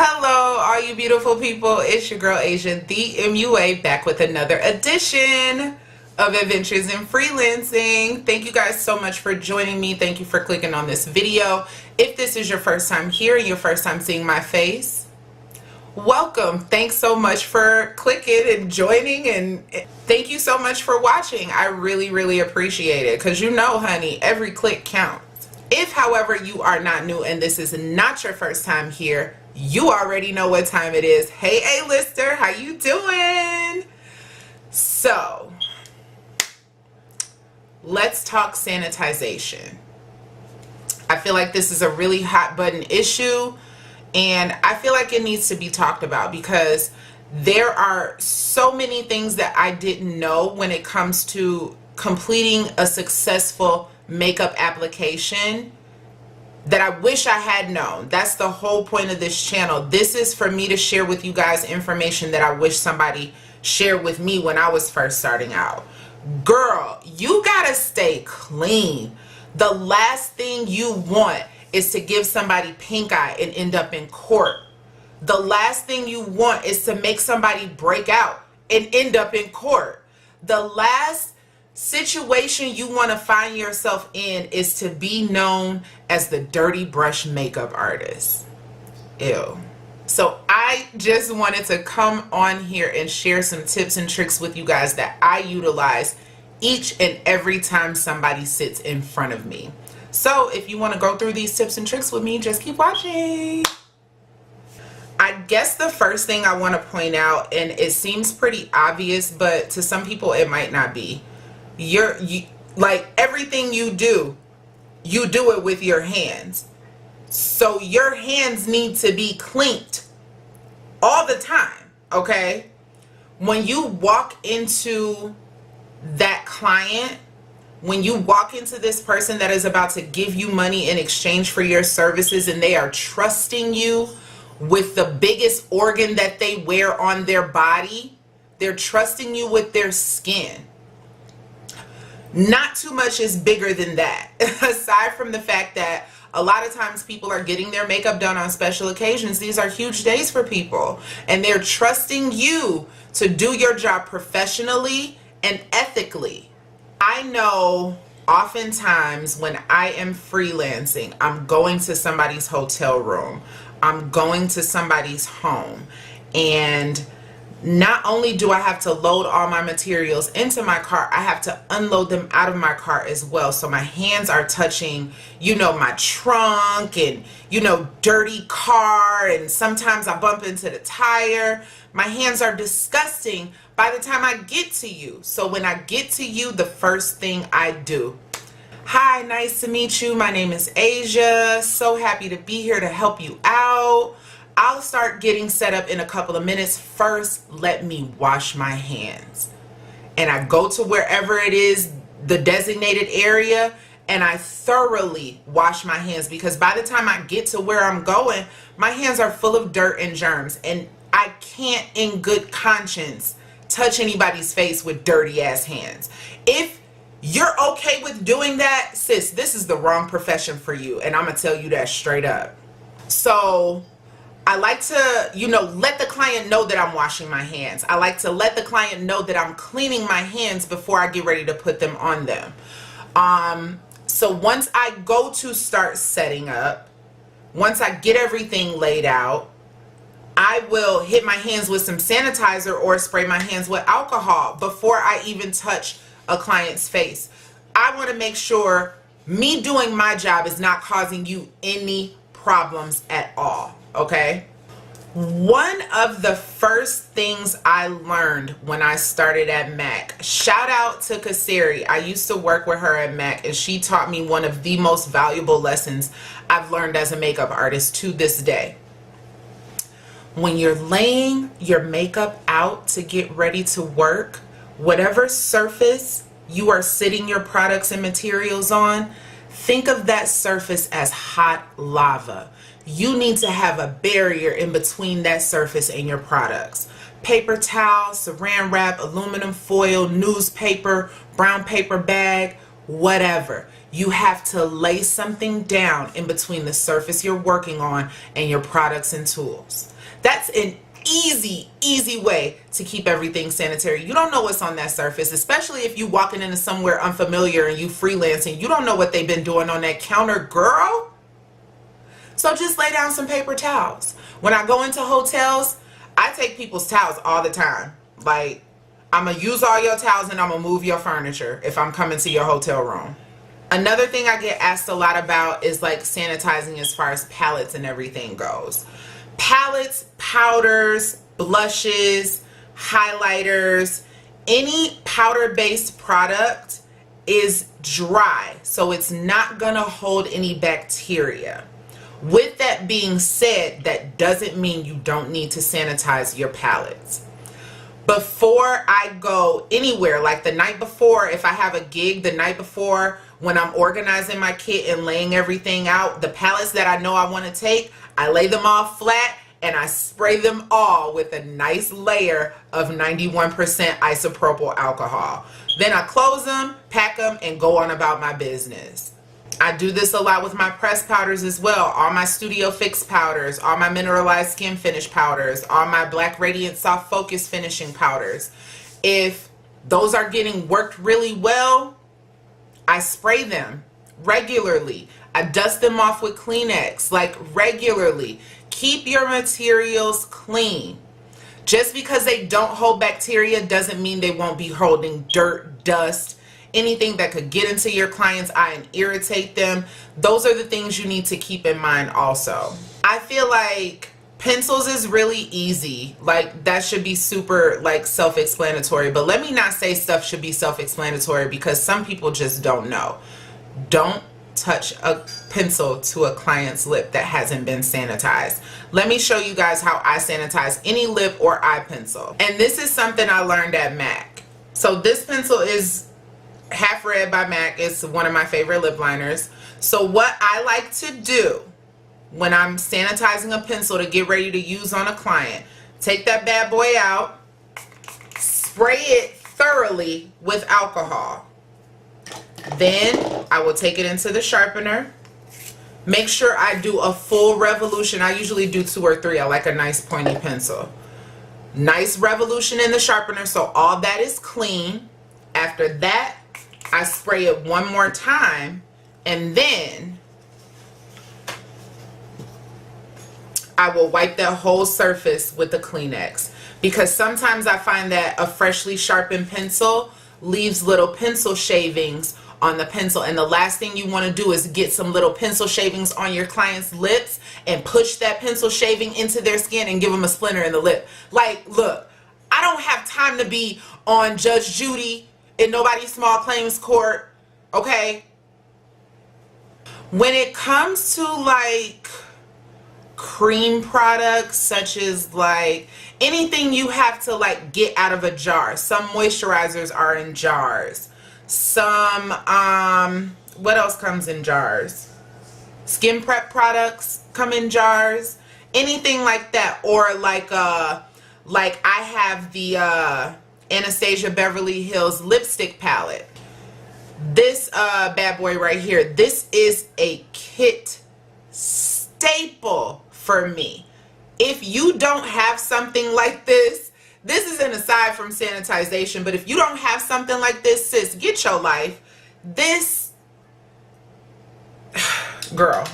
Hello, all you beautiful people. It's your girl Asia, the MUA, back with another edition of Adventures in Freelancing. Thank you guys so much for joining me. Thank you for clicking on this video. If this is your first time here, your first time seeing my face, welcome. Thanks so much for clicking and joining, and thank you so much for watching. I really appreciate it, because you know, honey, every click counts. If, however, you are not new and this is not your first time here, you already know what time it is. Hey, A-lister, how you doing? So, let's talk sanitization. I feel like this is a really hot button issue, and I feel like it needs to be talked about because there are so many things that I didn't know when it comes to completing a successful makeup application that I wish I had known. That's the whole point of this channel. This is for me to share with you guys information that I wish somebody shared with me when I was first starting out. Girl, you gotta stay clean. The last thing you want is to give somebody pink eye and end up in court. The last thing you want is to make somebody break out and end up in court. The last situation you want to find yourself in is to be known as the dirty brush makeup artist. Ew. So I just wanted to come on here and share some tips and tricks with you guys that I utilize each and every time somebody sits in front of me. So if you want to go through these tips and tricks with me, just keep watching. I guess the first thing I want to point out, and it seems pretty obvious, but to some people it might not be. Like everything you do it with your hands. So your hands need to be cleaned all the time, okay? When you walk into that client, when you walk into this person that is about to give you money in exchange for your services, and they are trusting you with the biggest organ that they wear on their body, they're trusting you with their skin. Not too much is bigger than that. Aside from the fact that a lot of times people are getting their makeup done on special occasions. These are huge days for people, and they're trusting you to do your job professionally and ethically. I know oftentimes when I am freelancing, I'm going to somebody's hotel room, I'm going to somebody's home, and not only do I have to load all my materials into my car, I have to unload them out of my car as well. So my hands are touching, you know, my trunk and, you know, dirty car, and sometimes I bump into the tire. My hands are disgusting by the time I get to you. So when I get to you, the first thing I do, hi, nice to meet you. My name is Asia. So happy to be here to help you out. I'll start getting set up in a couple of minutes. First, let me wash my hands. And I go to wherever it is, the designated area, and I thoroughly wash my hands, because by the time I get to where I'm going, my hands are full of dirt and germs, and I can't in good conscience touch anybody's face with dirty ass hands. If you're okay with doing that, sis, this is the wrong profession for you, and I'm gonna tell you that straight up. So I like to, you know, let the client know that I'm washing my hands. I like to let the client know that I'm cleaning my hands before I get ready to put them on them. So once I go to start setting up, once I get everything laid out, I will hit my hands with some sanitizer or spray my hands with alcohol before I even touch a client's face. I want to make sure me doing my job is not causing you any problems at all. Okay, one of the first things I learned when I started at MAC, shout out to Kaseri. I used to work with her at MAC, and she taught me one of the most valuable lessons I've learned as a makeup artist to this day. When you're laying your makeup out to get ready to work, whatever surface you are sitting your products and materials on, think of that surface as hot lava. You need to have a barrier in between that surface and your products. Paper towel, saran wrap, aluminum foil, newspaper, brown paper bag, whatever. You have to lay something down in between the surface you're working on and your products and tools. That's an easy way to keep everything sanitary. You don't know what's on that surface, especially if you walking into somewhere unfamiliar and you freelancing. You don't know what they've been doing on that counter, girl. So just lay down some paper towels. When I go into hotels, I take people's towels all the time. Like, I'm gonna use all your towels and I'm gonna move your furniture if I'm coming to your hotel room. Another thing I get asked a lot about is like sanitizing as far as palettes and everything goes. Palettes, powders, blushes, highlighters, any powder-based product is dry, so it's not gonna hold any bacteria. With that being said, that doesn't mean you don't need to sanitize your palettes. Before I go anywhere, like the night before, if I have a gig the night before, when I'm organizing my kit and laying everything out, the palettes that I know I want to take, I lay them all flat and I spray them all with a nice layer of 91% isopropyl alcohol. Then I close them, pack them, and go on about my business. I do this a lot with my pressed powders as well. All my Studio Fix powders, all my mineralized skin finish powders, all my Black Radiant Soft Focus finishing powders. If those are getting worked really well, I spray them regularly. I dust them off with Kleenex, like regularly. Keep your materials clean. Just because they don't hold bacteria doesn't mean they won't be holding dirt, dust, anything that could get into your client's eye and irritate them. Those are the things you need to keep in mind also. I feel like pencils is really easy. Like, that should be super like self-explanatory, but let me not say stuff should be self-explanatory because some people just don't know. Don't touch a pencil to a client's lip that hasn't been sanitized. Let me show you guys how I sanitize any lip or eye pencil. And this is something I learned at MAC. So this pencil is Half Red by MAC. It's one of my favorite lip liners. So what I like to do when I'm sanitizing a pencil to get ready to use on a client, take that bad boy out, spray it thoroughly with alcohol. Then I will take it into the sharpener. Make sure I do a full revolution. I usually do 2 or 3. I like a nice pointy pencil. Nice revolution in the sharpener so all that is clean. After that, I spray it one more time, and then I will wipe that whole surface with the Kleenex, because sometimes I find that a freshly sharpened pencil leaves little pencil shavings on the pencil, and the last thing you want to do is get some little pencil shavings on your client's lips and push that pencil shaving into their skin and give them a splinter in the lip. Like, look, I don't have time to be on Judge Judy in nobody's small claims court, okay? When it comes to like cream products, such as like anything you have to like get out of a jar. Some moisturizers are in jars. Some what else comes in jars? Skin prep products come in jars. Anything like that. Or like I have the Anastasia Beverly Hills lipstick palette. This bad boy right here, this is a kit staple for me. If you don't have something like this is an aside from sanitization, but if you don't have something like this, sis, get your life. This, girl.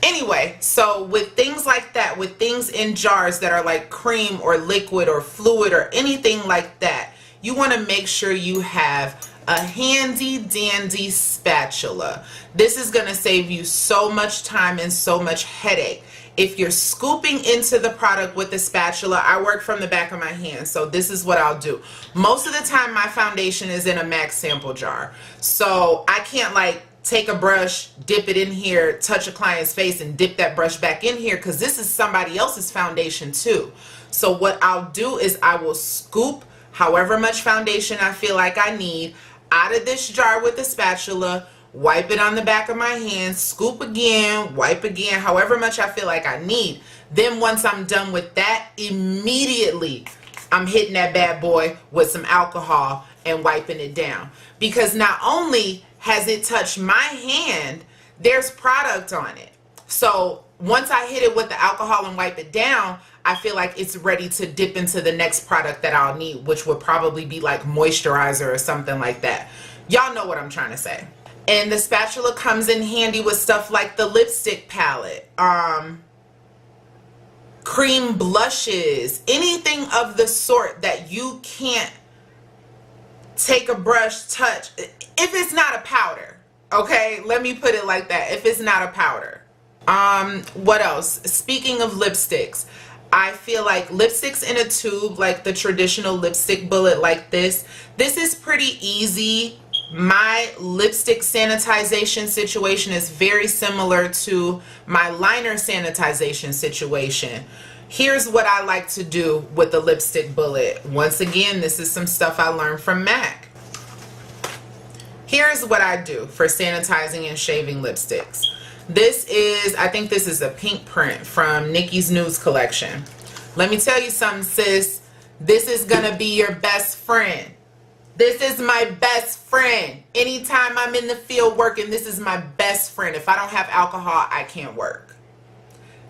Anyway, so with things like that, with things in jars that are like cream or liquid or fluid or anything like that, you want to make sure you have a handy dandy spatula. This is going to save you so much time and so much headache. If you're scooping into the product with the spatula, I work from the back of my hand, so this is what I'll do. Most of the time my foundation is in a MAC sample jar, so I can't like take a brush, dip it in here, touch a client's face and dip that brush back in here, because this is somebody else's foundation too. So what I'll do is I will scoop however much foundation I feel like I need out of this jar with the spatula, wipe it on the back of my hand, scoop again, wipe again, however much I feel like I need. Then once I'm done with that, immediately I'm hitting that bad boy with some alcohol and wiping it down, because not only has it touched my hand, there's product on it. So once I hit it with the alcohol and wipe it down, I feel like it's ready to dip into the next product that I'll need, which would probably be like moisturizer or something like that. Y'all know what I'm trying to say. And the spatula comes in handy with stuff like the lipstick palette, cream blushes, anything of the sort that you can't take a brush, touch, if it's not a powder. Okay, let me put it like that. If it's not a powder. What else? Speaking of lipsticks, I feel like lipsticks in a tube, like the traditional lipstick bullet like this is pretty easy. My lipstick sanitization situation is very similar to my liner sanitization situation. Here's what I like to do with the lipstick bullet. Once again, this is some stuff I learned from MAC. Here's what I do for sanitizing and shaving lipsticks. This is, I think this is a pink print from Nikki's Nudes collection. Let me tell you something, sis. This is gonna be your best friend. This is my best friend. Anytime I'm in the field working, this is my best friend. If I don't have alcohol, I can't work.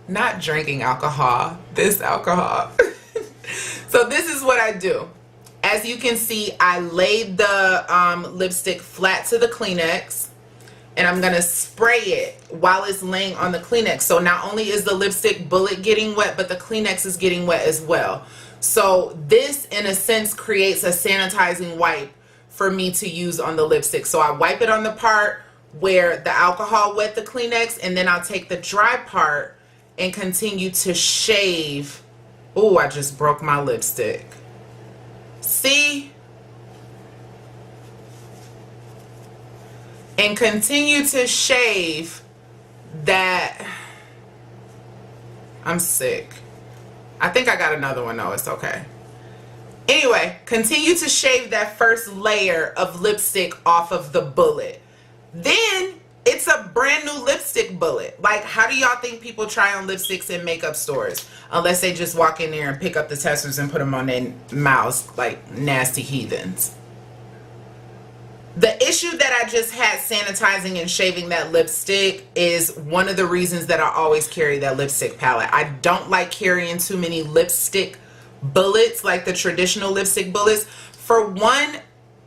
Not drinking alcohol, this alcohol. So this is what I do. As you can see, I laid the lipstick flat to the Kleenex, and I'm gonna spray it while it's laying on the Kleenex. So not only is the lipstick bullet getting wet, but the Kleenex is getting wet as well. So this, in a sense, creates a sanitizing wipe for me to use on the lipstick. So I wipe it on the part where the alcohol wet the Kleenex, and then I'll take the dry part and continue to shave. Oh, I just broke my lipstick. See? And continue to shave that. I'm sick. I think I got another one though, it's okay. Anyway, continue to shave that first layer of lipstick off of the bullet. Then it's a brand new lipstick bullet. Like, how do y'all think people try on lipsticks in makeup stores? Unless they just walk in there and pick up the testers and put them on their mouths like nasty heathens. The issue that I just had sanitizing and shaving that lipstick is one of the reasons that I always carry that lipstick palette. I don't like carrying too many lipstick bullets, like the traditional lipstick bullets. For one,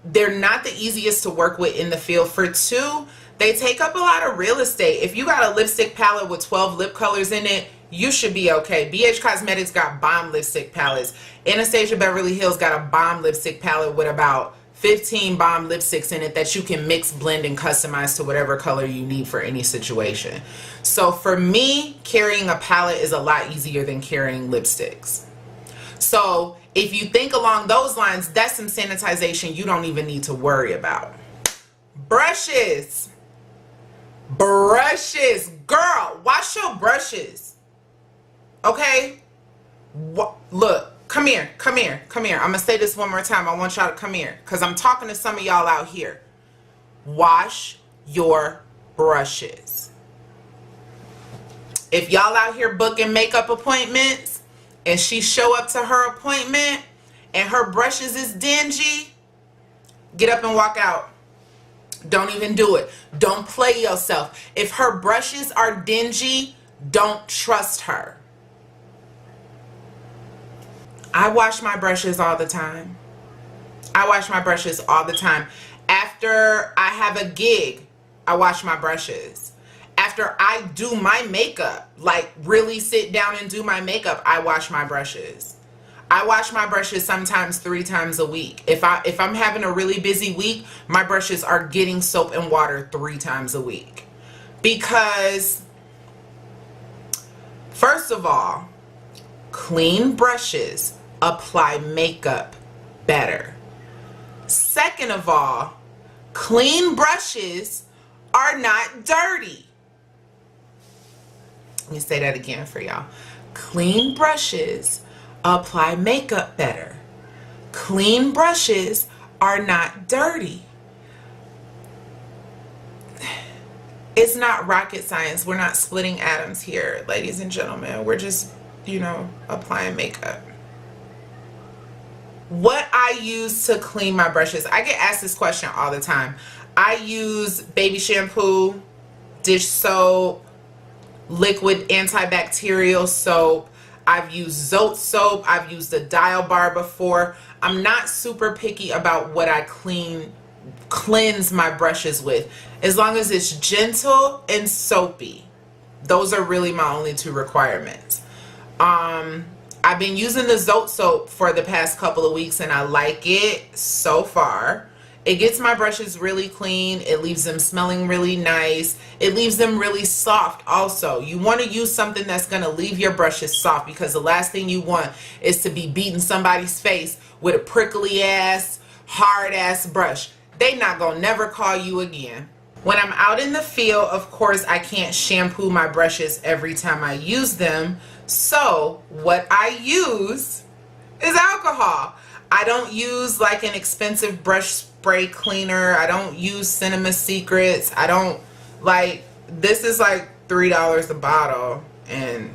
they're not the easiest to work with in the field. For two, they take up a lot of real estate. If you got a lipstick palette with 12 lip colors in it, you should be okay. BH Cosmetics got bomb lipstick palettes. Anastasia Beverly Hills got a bomb lipstick palette with about 15 bomb lipsticks in it that you can mix, blend, and customize to whatever color you need for any situation. So for me, carrying a palette is a lot easier than carrying lipsticks. So if you think along those lines, that's some sanitization you don't even need to worry about. Brushes. Brushes. Girl, wash your brushes. Okay? Look. Come here, come here, come here. I'm going to say this one more time. I want y'all to come here because I'm talking to some of y'all out here. Wash your brushes. If y'all out here booking makeup appointments and she show up to her appointment and her brushes is dingy, get up and walk out. Don't even do it. Don't play yourself. If her brushes are dingy, don't trust her. I wash my brushes all the time. I wash my brushes all the time. After I have a gig, I wash my brushes. After I do my makeup, like really sit down and do my makeup, I wash my brushes. I wash my brushes sometimes 3 times a week. If I'm having a really busy week, my brushes are getting soap and water 3 times a week. Because, first of all, clean brushes apply makeup better. Second of all, clean brushes are not dirty. Let me say that again for y'all. Clean brushes apply makeup better. Clean brushes are not dirty. It's not rocket science. We're not splitting atoms here, ladies and gentlemen. We're just, applying makeup. What I use to clean my brushes. I get asked this question all the time. I use baby shampoo, dish soap, liquid antibacterial soap. I've used Zote soap. I've used the Dial Bar before. I'm not super picky about what I cleanse my brushes with, as long as it's gentle and soapy. Those are really my only two requirements. I've been using the Zote soap for the past couple of weeks and I like it so far. It gets my brushes really clean. It leaves them smelling really nice. It leaves them really soft also. You want to use something that's going to leave your brushes soft, because the last thing you want is to be beating somebody's face with a prickly ass, hard ass brush. They not going to never call you again. When I'm out in the field, of course, I can't shampoo my brushes every time I use them. So what I use is alcohol. I don't use like an expensive brush spray cleaner. I don't use Cinema Secrets. I don't like, this is like $3 a bottle, and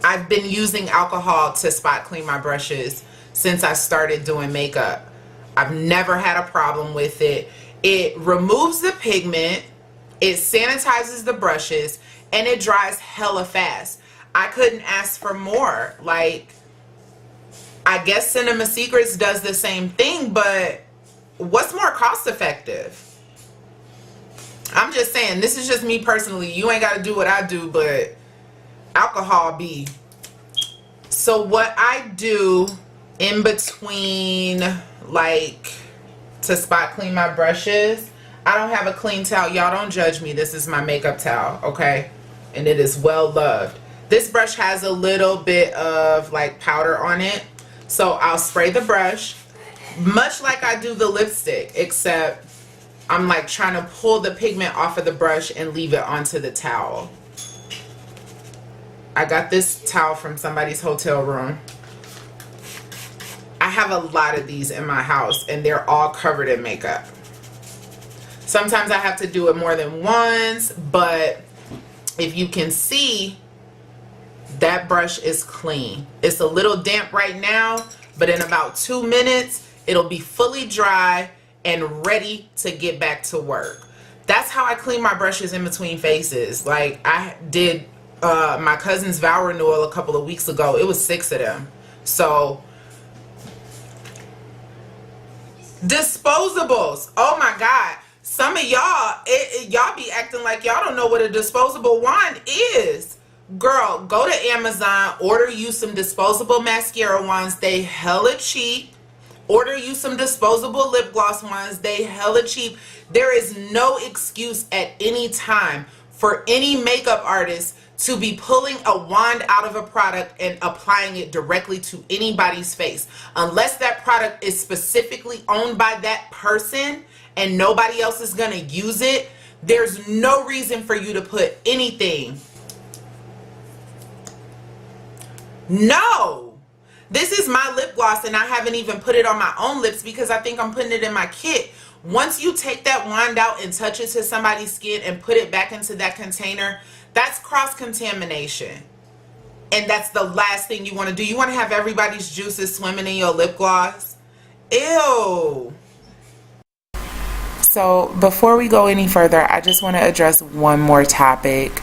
I've been using alcohol to spot clean my brushes since I started doing makeup. I've never had a problem with it. It removes the pigment, it sanitizes the brushes, and it dries hella fast. I couldn't ask for more. Like, I guess Cinema Secrets does the same thing, but what's more cost effective? I'm just saying, this is just me personally. You ain't got to do what I do, but alcohol be. So what I do in between, like, to spot clean my brushes, I don't have a clean towel. Y'all don't judge me. This is my makeup towel, okay? And it is well loved. This brush has a little bit of like powder on it. So I'll spray the brush, much like I do the lipstick, except I'm like trying to pull the pigment off of the brush and leave it onto the towel. I got this towel from somebody's hotel room. I have a lot of these in my house and they're all covered in makeup. Sometimes I have to do it more than once, but if you can see, that brush is clean. It's a little damp right now, but in about 2 minutes, it'll be fully dry and ready to get back to work. That's how I clean my brushes in between faces. Like, I did my cousin's vow renewal a couple of weeks ago. It was 6 of them. So, Disposables. Oh my God. Some of y'all, y'all be acting like y'all don't know what a disposable wand is. Girl, go to Amazon, order you some disposable mascara wands. They hella cheap. Order you some disposable lip gloss wands. They hella cheap. There is no excuse at any time for any makeup artist to be pulling a wand out of a product and applying it directly to anybody's face. Unless that product is specifically owned by that person and nobody else is going to use it, there's no reason for you to put anything. No! This is my lip gloss and I haven't even put it on my own lips because I think I'm putting it in my kit. Once you take that wand out and touch it to somebody's skin and put it back into that container, that's cross-contamination. And that's the last thing you want to do. You want to have everybody's juices swimming in your lip gloss? Ew. So before we go any further, I just want to address one more topic.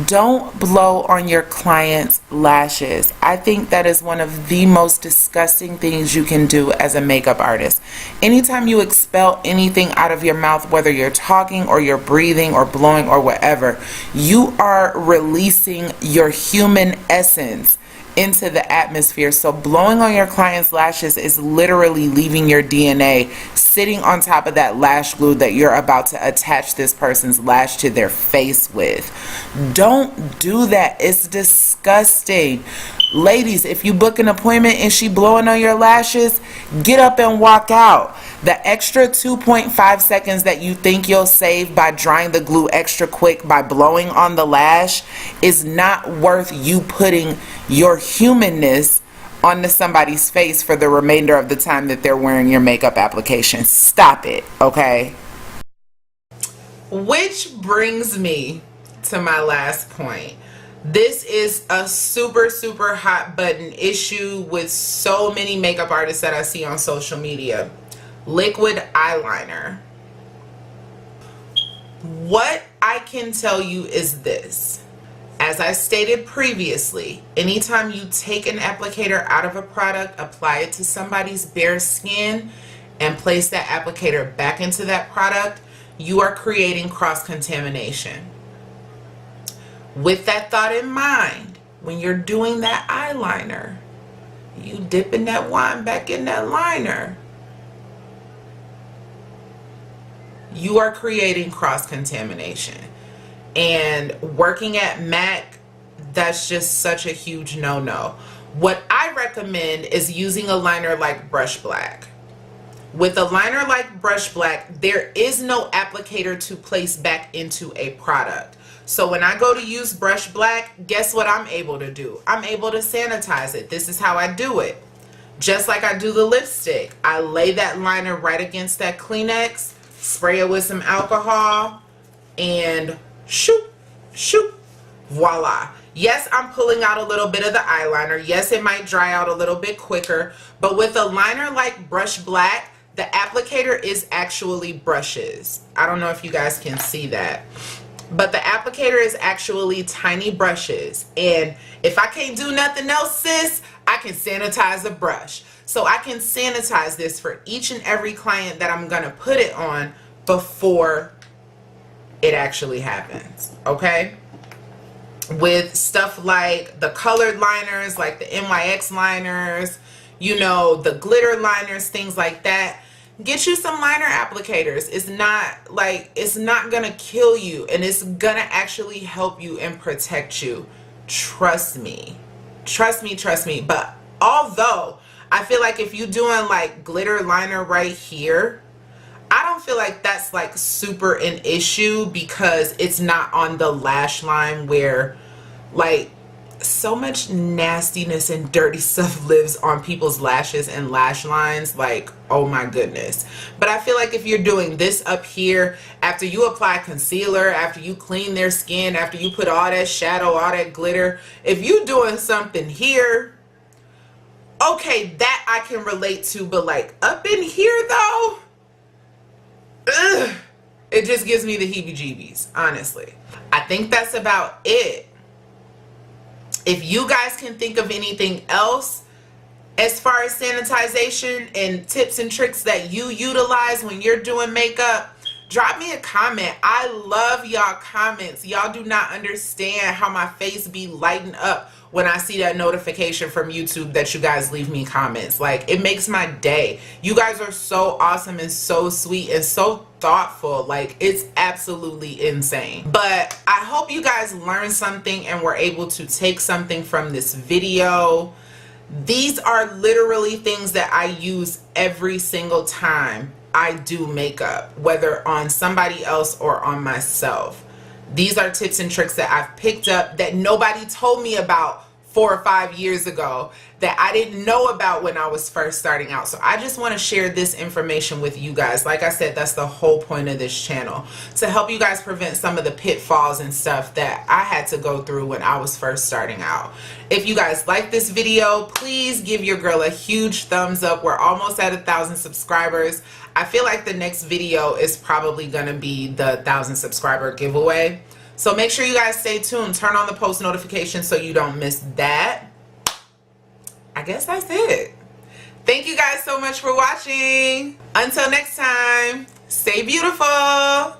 Don't blow on your client's lashes. I think that is one of the most disgusting things you can do as a makeup artist. Anytime you expel anything out of your mouth, whether you're talking or you're breathing or blowing or whatever, you are releasing your human essence into the atmosphere. So blowing on your client's lashes is literally leaving your DNA sitting on top of that lash glue that you're about to attach this person's lash to their face with. Don't do that. It's disgusting. Ladies, if you book an appointment and she blowing on your lashes, get up and walk out. The extra 2.5 seconds that you think you'll save by drying the glue extra quick by blowing on the lash is not worth you putting your humanness onto somebody's face for the remainder of the time that they're wearing your makeup application. Stop it, okay? Which brings me to my last point. This is a super, super hot button issue with so many makeup artists that I see on social media. Liquid eyeliner. What I can tell you is this. As I stated previously, anytime you take an applicator out of a product, apply it to somebody's bare skin, and place that applicator back into that product, you are creating cross-contamination. With that thought in mind, when you're doing that eyeliner, you dipping that wine back in that liner, you are creating cross-contamination. And working at MAC, that's just such a huge no-no. What I recommend is using a liner like Brush Black. With a liner like Brush Black, there is no applicator to place back into a product. So when I go to use Brush Black, guess what I'm able to do? I'm able to sanitize it. This is how I do it. Just like I do the lipstick. I lay that liner right against that Kleenex, spray it with some alcohol, and shoot, shoot, voila. Yes, I'm pulling out a little bit of the eyeliner. Yes, it might dry out a little bit quicker. But with a liner like Brush Black, the applicator is actually brushes. I don't know if you guys can see that. But the applicator is actually tiny brushes. And if I can't do nothing else, sis, I can sanitize the brush. So I can sanitize this for each and every client that I'm going to put it on before it actually happens. Okay? With stuff like the colored liners, like the NYX liners, you know, the glitter liners, things like that. Get you some liner applicators. It's not gonna kill you, and it's gonna actually help you and protect you. Trust me. Trust me, trust me. But although I feel like if you're doing like glitter liner right here, I don't feel like that's like super an issue because it's not on the lash line where like so much nastiness and dirty stuff lives on people's lashes and lash lines, like, oh my goodness. But I feel like if you're doing this up here, after you apply concealer, after you clean their skin, after you put all that shadow, all that glitter, if you're doing something here, okay, that I can relate to. But like up in here though, ugh, it just gives me the heebie-jeebies, honestly. I think that's about it. If you guys can think of anything else as far as sanitization and tips and tricks that you utilize when you're doing makeup, drop me a comment. I love y'all comments. Y'all do not understand how my face be lighting up when I see that notification from YouTube that you guys leave me comments. Like, it makes my day. You guys are so awesome and so sweet and so thoughtful. Like, it's absolutely insane. But I hope you guys learned something and were able to take something from this video. These are literally things that I use every single time I do makeup, whether on somebody else or on myself. These are tips and tricks that I've picked up that nobody told me about 4 or 5 years ago, that I didn't know about when I was first starting out. So I just want to share this information with you guys. Like I said, that's the whole point of this channel, to help you guys prevent some of the pitfalls and stuff that I had to go through when I was first starting out. If you guys like this video, please give your girl a huge thumbs up. We're almost at 1,000 subscribers. I feel like the next video is probably going to be the 1,000 subscriber giveaway. So make sure you guys stay tuned. Turn on the post notifications so you don't miss that. I guess that's it. Thank you guys so much for watching. Until next time, stay beautiful.